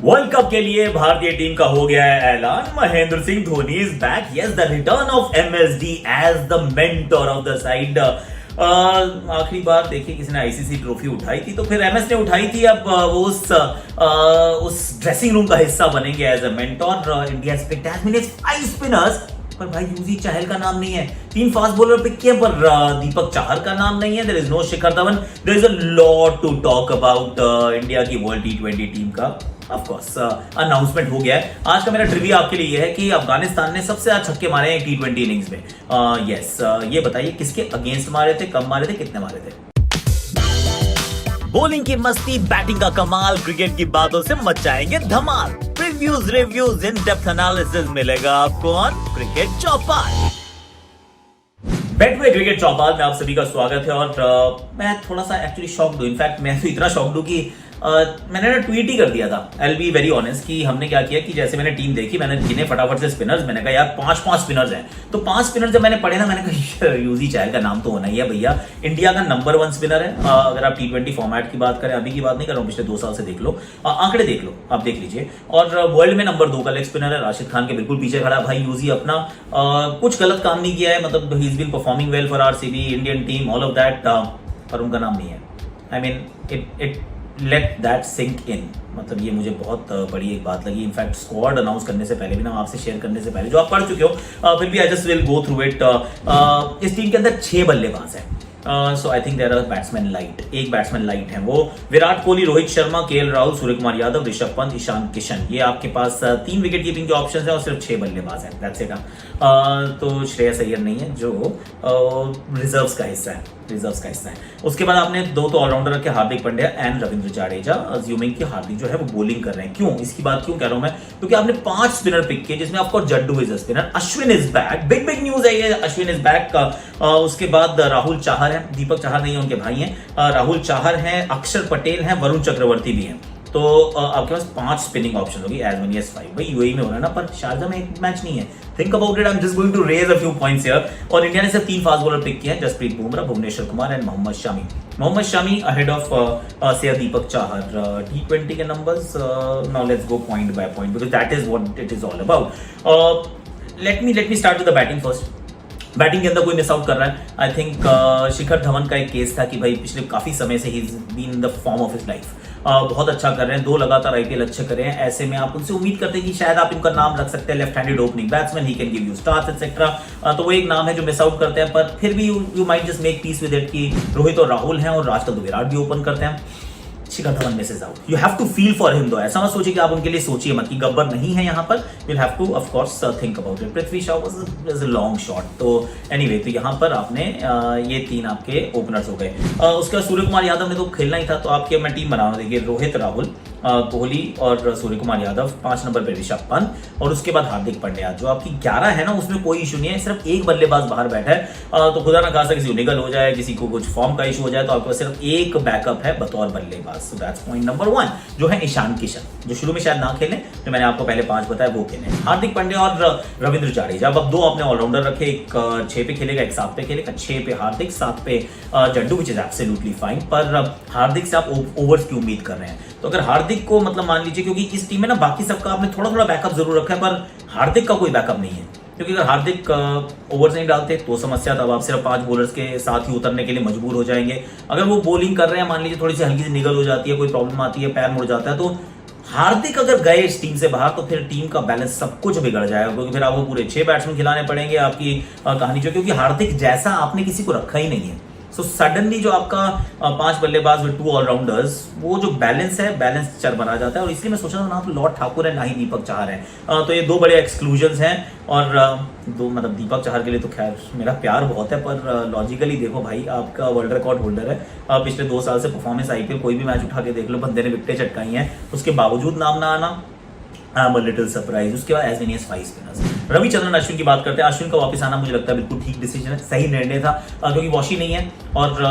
World cup के लिए भारतीय टीम का हो गया है ऐलान। Mahendra Singh Dhoni is back. Yes, the return of MSD as the mentor of the side. आखिरी बार देखिए किसी ने आईसीसी ट्रॉफी उठाई थी तो फिर एमएस ने उठाई थी। अब वो उस ड्रेसिंग रूम का हिस्सा बनेंगे as a mentor. India picked as many 5 spinners, पर भाई यूजी चहल का नाम नहीं है। 3 फास्ट बॉलर पिक किए पर दीपक चाहर का नाम नहीं है। There is no Shikhar Dhawan. There is a lot to talk about India की वर्ल्ड टी20 टीम का। ऑफ कोर्स अनाउंसमेंट हो गया है। आज का मेरा ट्रिविया आपके लिए है कि अफगानिस्तान ने सबसे ज्यादा छक्के मारे हैं टी20 इनिंग्स में। ये बताइए किसके अगेंस्ट मारे थे, कब मारे थे, कितने मारे थे। बॉलिंग की मस्ती, बैटिंग का कमाल, क्रिकेट की बातों से मचाएंगे धमाल। Previews, reviews, in depth analysis मिलेगा आपको on cricket Chaupal. Betway cricket Chaupal में आप सभी का स्वागत है। और मैं थोड़ा सा एक्चुअली शॉक दूं, इनफैक्ट मैं तो इतना शॉक दूं कि मैंने ना ट्वीट ही कर दिया था। आई बी वेरी ऑनेस्ट कि हमने क्या किया कि जैसे मैंने टीम देखी, मैंने गिने फटाफट से स्पिनर्स। मैंने कहा यार 5 स्पिनर्स हैं, तो 5 स्पिनर्स जब मैंने पढ़े ना, मैंने कहा यूजी चहल का नाम तो होना ही है भैया। इंडिया का नंबर 1 स्पिनर है। अगर आप टी20 फॉर्मेट की बात करें, अभी की बात नहीं कर रहा हूँ, पिछले 2 साल से देख लो, आंकड़े देख लो, आप देख लीजिए। और वर्ल्ड में नंबर 2 का लेग स्पिनर है। राशिद खान के बिल्कुल पीछे खड़ा भाई यूजी। अपना कुछ गलत काम नहीं किया है, मतलब ही is been performing well for RCB, Indian team, all of that, पर उनका नाम नहीं है। I mean it let that sink in. मतलब ये मुझे बहुत बड़ी एक बात लगी। इनफैक्ट स्क्वाड अनाउंस करने से पहले भी ना, आपसे शेयर करने से पहले, जो आप पढ़ चुके हो, फिर भी I just will go through it. इस टीम के अंदर 6 बल्लेबाज हैं। So I think there are batsman light. एक बैट्समैन लाइट है, वो विराट कोहली, रोहित शर्मा, केएल राहुल, सूर्य कुमार यादव, ऋषभ पंत, ईशान किशन। ये आपके पास 3 विकेट कीपिंग के ऑप्शंस हैं और सिर्फ 6 बल्लेबाज हैं। That's it. तो श्रेयस अय्यर नहीं है जो रिजर्व्स का हिस्सा है। उसके बाद आपने 2 तो ऑलराउंडर रखे, हार्दिक पांड्या एंड रविंद्र जाडेजा, अज्यूमिंग कि हार्दिक जो है वो बॉलिंग कर रहे हैं। क्यों, इसकी बात क्यों कह रहा हूं मैं, क्योंकि आपने 5 स्पिनर पिक किए, जिसमें of course Jaddu is a spinner. Ashwin is back, big news है ये, अश्विन इज बैक। उसके बाद राहुल चाहर है, दीपक चाहर नहीं है, उनके भाई हैं। राहुल चाहर हैं, अक्षर पटेल हैं, वरुण चक्रवर्ती भी हैं। तो आपके पास 5 स्पिनिंग ऑप्शन होगी एज मेनी एज 5। भाई यूएई में हो रहा है ना, पर शारजा में एक मैच नहीं है। Think about it, I am just going to raise a few points here. और इंडिया ने सिर्फ 3 फास्ट बॉलर पिक किए हैं, Jasprit Bumrah, Bhuvneshwar Kumar and Mohammed Shami ahead of से दीपक चाहर। टी20 के numbers, now let's go point by point because that is what it is all about. Let me start with the batting first. Batting के अंदर कोई मिस आउट कर रहा है। आई थिंक शिखर धवन का एक केस था कि भाई पिछले काफी समय से he is been in the form of his life. बहुत अच्छा कर रहे हैं, 2 लगातार आईपीएल अच्छे कर रहे हैं। ऐसे में आप उनसे उम्मीद करते हैं कि शायद आप इनका नाम रख सकते हैं, left handed opening batsman, he can give you stars etcetera. तो वो एक नाम है जो मिस आउट करते हैं, पर फिर भी you might just make peace with it कि रोहित और राहुल हैं और आजकल तो विराट भी ओपन करते हैं। Shikhar Dhawan misses out. You have to feel for him though. ऐसा मत सोचिए कि आप उनके लिए सोचिए मत कि गब्बर नहीं है यहाँ पर। You have two of course think about it. Prithvi Shaw was a long shot. तो एनीवे, तो यहाँ पर आपने ये 3 आपके ओपनर्स हो गए। उसके बाद सूर्य कुमार यादव ने तो खेलना ही था, तो आपके मैं टीम बना रहा हूँ। देखिए, रोहित, राहुल, कोहली और सूर्य कुमार यादव, 5 नंबर पे ऋषभ पंत, और उसके बाद हार्दिक पांड्या। जो आपकी 11 है ना, उसमें कोई इशू नहीं है, सिर्फ एक बल्लेबाज बाहर बैठा है। तो खुदा ना खासा किसी को निगल हो जाए, किसी को कुछ फॉर्म का इशू हो जाए, तो आपके पास सिर्फ एक बैकअप है बतौर बल्लेबाज। सो दैट्स पॉइंट नंबर 1, जो है ईशान किशन, जो शुरू में शायद ना खेले, जो मैंने आपको पहले 5 बताया वो खेले। हार्दिक पांड्या और रविंद्र जाडेजा। अब 2 आपने ऑलराउंडर रखे, एक 6 पे खेलेगा, एक 7 पे खेलेगा। 6 पे हार्दिक, 7 पे Jaddu, which is absolutely fine. पर हार्दिक से आप ओवर्स की उम्मीद कर रहे हैं, तो अगर हार्दिक को मतलब मान लीजिए, क्योंकि इस टीम में ना बाकी सबका आपने थोड़ा बैकअप जरूर रखा है, पर हार्दिक का कोई बैकअप नहीं है। क्योंकि अगर हार्दिक ओवर्स नहीं डालते तो समस्या, तब आप सिर्फ 5 बॉलर्स के साथ ही उतरने के लिए मजबूर हो जाएंगे। अगर वो बॉलिंग कर रहे हैं, मान लीजिए थोड़ी सी हल्की सी निगल हो जाती है, कोई प्रॉब्लम आती है, पैर मुड़ जाता है, तो हार्दिक अगर गए इस टीम से बाहर, तो फिर टीम का बैलेंस सब कुछ बिगड़ जाएगा। क्योंकि फिर आपको पूरे 6 बैट्समैन खिलाने पड़ेंगे आपकी कहानी जो, क्योंकि हार्दिक जैसा आपने किसी को रखा ही नहीं है। सो सडनली जो आपका 5 बल्लेबाज विद 2 ऑलराउंडर्स, वो जो बैलेंस है, बैलेंस चरमरा जाता है। और इसलिए मैं सोच रहा हूँ ना, तो लॉर्ड ठाकुर है, ना ही दीपक चाहर है। तो ये 2 बड़े एक्सक्लूजन्स हैं। और 2 मतलब दीपक चाहर के लिए तो खैर मेरा प्यार बहुत है, पर लॉजिकली देखो भाई, आपका वर्ल्ड रिकॉर्ड होल्डर है। पिछले 2 साल से परफॉर्मेंस आईपीएल कोई भी मैच उठा के देख लो, बंदे ने विकेटें चटकाई हैं, उसके बावजूद नाम ना आना, I am a little surprise. उसके बाद as many as 5 spinners. Ravichandran Ashwin की बात करते हैं। अश्विन का वापस आना मुझे लगता है बिल्कुल ठीक डिसीजन है, सही निर्णय था, क्योंकि वॉशी नहीं है और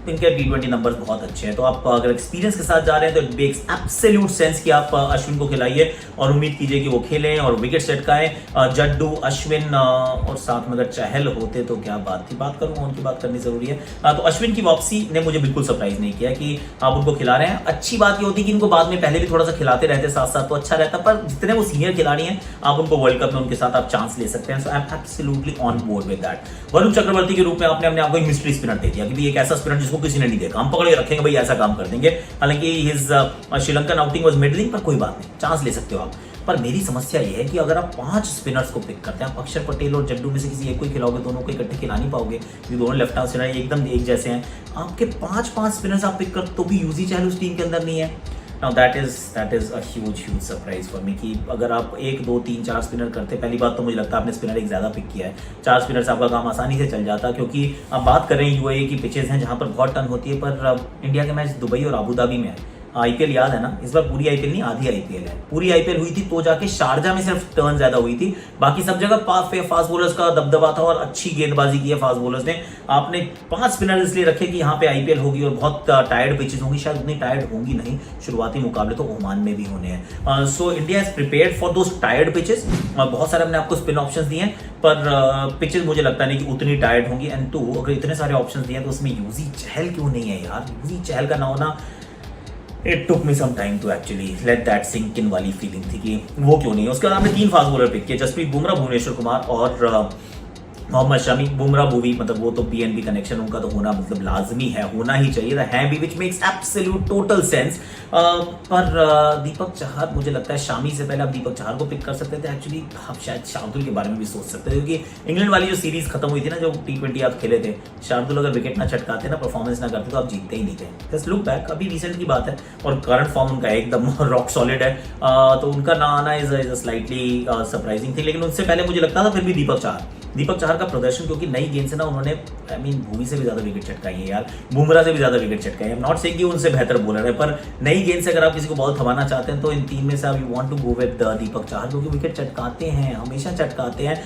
इनके T20 नंबर्स बहुत अच्छे हैं, तो आप अगर एक्सपीरियंस के साथ जा रहे हैं तो इट मेक्स एब्सोल्यूट सेंस कि आप अश्विन को खिलाइए और उम्मीद कीजिए कि वो खेलें और विकेट चटकाएं। जड्डू, अश्विन और साथ में अगर चहल होते तो क्या बात थी, बात करूंगा, उनकी बात करनी जरूरी है। तो अश्विन की वापसी ने मुझे बिल्कुल सरप्राइज नहीं किया कि आप उनको खिला रहे हैं। अच्छी बात ये होती कि इनको बाद में पहले भी थोड़ा सा खिलाते रहते साथ साथ तो अच्छा रहता, पर जितने वो सीनियर खिलाड़ी हैं आप उनको वर्ल्ड कप में उनके साथ आप चांस ले सकते हैं। So I am absolutely on board with that. Varun Chakravarthy के रूप में आपने अपने आपको मिस्ट्री स्पिनर दे दिया कि एक ऐसा स्पिनर जिसको किसी ने नहीं देखा, हम पकड़ के रखेंगे भाई, ऐसा काम कर देंगे। हालांकि his Sri Lankan outing was middling, पर कोई बात नहीं, चांस ले सकते हो आप। पर मेरी समस्या यह है कि अगर आप 5 स्पिनर्स को पिक करते हैं, आप अक्षर पटेल और जड्डू में से किसी एक को ही खिलाओगे, दोनों को इकट्ठे खिला नहीं पाओगे, ये दोनों लेफ्ट आर्म स्पिनर एकदम एक जैसे हैं। आपके 5 स्पिनर्स आप पिक कर तो भी यूजी चहल उस टीम के अंदर नहीं है। Now that is a huge surprise for me कि अगर आप 1, 2, 3, 4 स्पिनर करते, पहली बात तो मुझे लगता है आपने स्पिनर एक ज़्यादा पिक किया है। 4 स्पिनर से आपका काम आसानी से चल जाता, क्योंकि आप बात कर रहे हैं यूएई की पिचेस हैं जहाँ पर बहुत टर्न होती है, पर इंडिया के मैच दुबई और अबू धाबी में है। आईपीएल याद है ना, इस बार पूरी आईपीएल नहीं, आधी आईपीएल है। पूरी आईपीएल हुई थी तो जाके शारजा में सिर्फ टर्न ज्यादा हुई थी, बाकी सब जगह फास्ट बॉलर्स का दबदबा था और अच्छी गेंदबाजी की है फास्ट बॉलर्स ने। आपने 5 स्पिनर इसलिए रखे कि यहाँ पे आईपीएल होगी और बहुत टायर्ड पिचेस होंगी, शायद उतनी टायर्ड होंगी नहीं, शुरुआती मुकाबले तो ओमान में भी होने हैं। So India is prepared for those tired pitches. बहुत सारे हमने आपको स्पिन ऑप्शंस दिए हैं, पर पिचेस मुझे लगता नहीं कि उतनी टायर्ड होंगी। एंड 2, अगर इतने सारे ऑप्शंस दिए तो उसमें यूजी चहल क्यों नहीं है यार? यूजी चहल का ना होना, It took me some time to actually let that sink in वाली फीलिंग थी कि वो क्यों नहीं है। उसके बाद हमने 3 फास्ट बॉलर पिक किए, जसप्रीत बुमराह, भुवनेश्वर कुमार और मोहम्मद शमी। बुमराह भुवी मतलब वो तो पीएनबी कनेक्शन उनका तो होना मतलब लाजमी है, होना ही चाहिए, है भी, which makes absolute total sense. पर दीपक चहर, मुझे लगता है शामी से पहले आप दीपक चहर को पिक कर सकते थे। एक्चुअली आप शायद शार्दुल के बारे में भी सोच सकते थे, क्योंकि इंग्लैंड वाली जो सीरीज खत्म हुई थी ना, जो T20 आप खेले थे, शार्दुल अगर विकेट ना चटकाते ना, परफॉर्मेंस ना करते तो आप जीतते ही नहीं थे। जस्ट लुक बैक, अभी रिसेंट की बात है और करंट फॉर्म उनका एकदम रॉक सॉलिड है, तो उनका ना आना इज स्लाइटली सरप्राइजिंग थी। लेकिन उससे पहले मुझे लगता था फिर भी दीपक चहर का प्रदर्शन, क्योंकि नई गेंद से ना उन्होंने भूवी से भी ज्यादा विकेट चटकाई है यार, बुमराह से भी ज्यादा विकेट चटकाई है। आई एम नॉट सेइंग कि उनसे बेहतर बॉलर है, पर नई गेंद से अगर आप किसी को बॉल थमाना चाहते हैं तो इन 3 में से आप you want to go with Deepak Chahar, क्योंकि विकेट चटकाते हैं, हमेशा चटकाते हैं।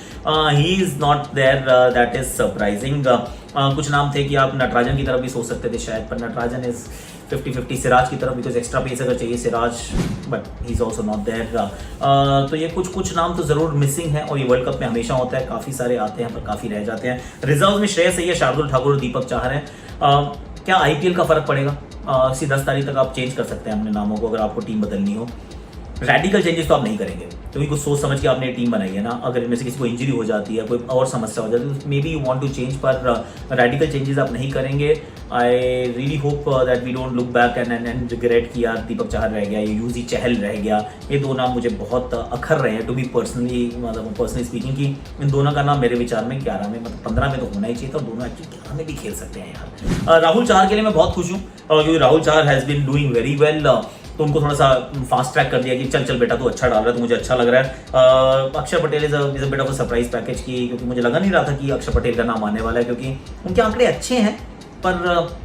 He is not there, that is surprising. कुछ नाम थे कि आप नटराजन की तरफ भी सोच सकते थे शायद, पर नटराजन इज 50-50 सिराज की तरफ, बिकॉज एक्स्ट्रा पेस अगर चाहिए Siraj, but he is also not there. तो ये कुछ नाम तो जरूर मिसिंग है, और ये वर्ल्ड कप में हमेशा होता है, काफी सारे आते हैं पर काफी रह जाते हैं। रिजर्व में श्रेयस अय्यर, शार्दुल ठाकुर और दीपक चहर है। क्या आईपीएल का फर्क पड़ेगा? 10 तारीख तक आप चेंज कर सकते हैं अपने नामों को अगर आपको टीम बदलनी हो। रेडिकल चेंजेस तो आप नहीं करेंगे, क्योंकि कुछ सोच समझ के आपने टीम बनाई है ना। अगर इनमें से किसी को इंजरी हो जाती है, कोई और समस्या हो जाती है, तो maybe you want to change, पर रेडिकल चेंजेस आप नहीं करेंगे। I really hope that we don't look back and regret कि यार दीपक चहर रह गया, ये यूजी चहल रह गया। ये 2 नाम मुझे बहुत अखर रहे हैं, टू बी पर्सनली स्पीकिंग, कि इन दोनों का नाम मेरे विचार में 11 में मतलब 15 में तो होना ही चाहिए था, और दोनों एक्चुअली 11 में भी खेल सकते हैं यार। राहुल चहर के लिए मैं बहुत खुश हूँ, क्योंकि Rahul Chahar has been doing very well. तो उनको थोड़ा सा फास्ट ट्रैक कर दिया कि चल बेटा तू अच्छा डाल रहा है, तो मुझे अच्छा लग रहा है। अक्षर Patel is a bit of a surprise package की, क्योंकि मुझे लगा नहीं रहा था कि अक्षर पटेल का नाम आने वाला है, क्योंकि उनके आंकड़े अच्छे हैं पर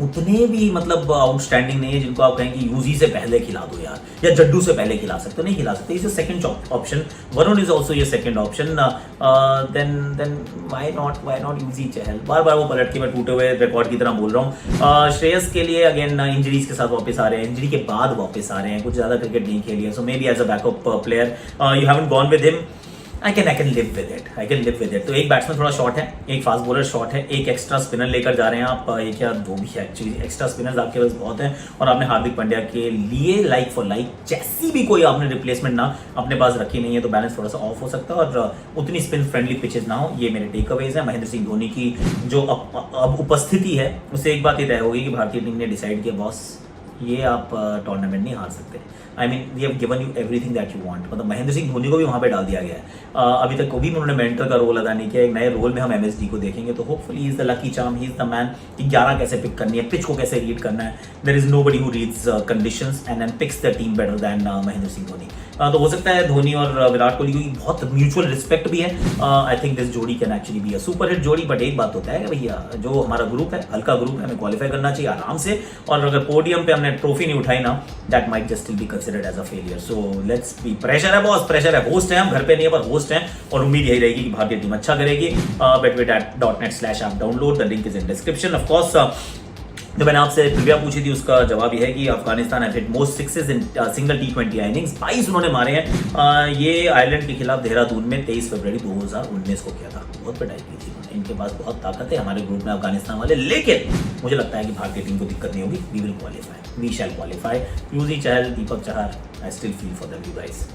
उतने भी मतलब आउटस्टैंडिंग नहीं है जिनको आप कहें कि यूजी से पहले खिला दो यार, या जड्डू से पहले खिला सकते हो, नहीं खिला सकते। Is second option, Varun is also ये second option. Then why not Yuzi Chahal? बार वो पलट के मैं टूटे हुए रिकॉर्ड की तरह बोल रहा हूँ। श्रेयस के लिए अगेन इंजरीज के साथ वापस आ रहे हैं, इंजरी के बाद वापस आ रहे हैं, कुछ ज्यादा क्रिकेट नहीं खेली है, so maybe as a backup player you haven't gone with him. I can live with it। तो एक बैट्समैन थोड़ा शॉर्ट है, एक फास्ट बॉलर शॉर्ट है, एक एक्स्ट्रा स्पिनर लेकर जा रहे हैं आप, एक या 2 भी है एक्चुअली, एक्स्ट्रा स्पिनर्स आपके पास बहुत हैं, और आपने हार्दिक पांड्या के लिए लाइक फॉर लाइक जैसी भी कोई आपने रिप्लेसमेंट ना अपने पास रखी नहीं है, तो बैलेंस थोड़ा सा ऑफ हो सकता है और उतनी स्पिन फ्रेंडली पिचेस ना हो। ये मेरे टेक अवेज है। महेंद्र सिंह धोनी की जो अब उपस्थिति है, उससे एक बात ये तय होगी कि भारतीय टीम ने डिसाइड किया बॉस ये आप टूर्नामेंट नहीं हार सकते। I mean we have given you everything that you want. मतलब महेंद्र सिंह धोनी को भी वहाँ पे डाल दिया गया है। अभी तक कभी उन्होंने मेंटर का रोल अदा नहीं किया। एक नए रोल में हम एमएसडी को देखेंगे, तो hopefully he is the lucky charm, he is the man कि 11 कैसे पिक करनी है, पिच को कैसे रीड करना है। There is nobody who reads conditions and picks the team better than Mahendra Singh Dhoni. तो हो सकता है धोनी और विराट कोहली की बहुत म्यूचुअल रिस्पेक्ट भी है। आई थिंक दिस जोड़ी can actually be a super hit जोड़ी। बट एक बात होता है कि भैया जो हमारा ग्रुप है, हल्का ग्रुप है, हमें क्वालिफाई करना चाहिए आराम से, और अगर पोडियम पे हमने ट्रॉफी नहीं उठाई ना, that might just be considered as a failure. So let's be, pressure है बॉस, प्रेशर है, होस्ट है, हम घर पे नहीं है पर होस्ट हैं, और उम्मीद यही रहेगी कि भारतीय टीम अच्छा करेगी। betway.net/app download, the link is in description. Of course तो मैंने आपसे ट्रिविया पूछी थी, उसका जवाब यह है कि Afghanistan have hit most sixes in single T20 innings. 22 उन्होंने मारे हैं। ये आयरलैंड के खिलाफ देहरादून में 23 फरवरी 2019 को किया था। बहुत पिटाई की थी उन्होंने। इनके पास बहुत ताकत है हमारे ग्रुप में अफगानिस्तान वाले, लेकिन मुझे लगता है कि भारतीय टीम को दिक्कत नहीं होगी। We will qualify, we shall qualify. Yuzi Chahal, Deepak Chahar, I still feel for them, you guys.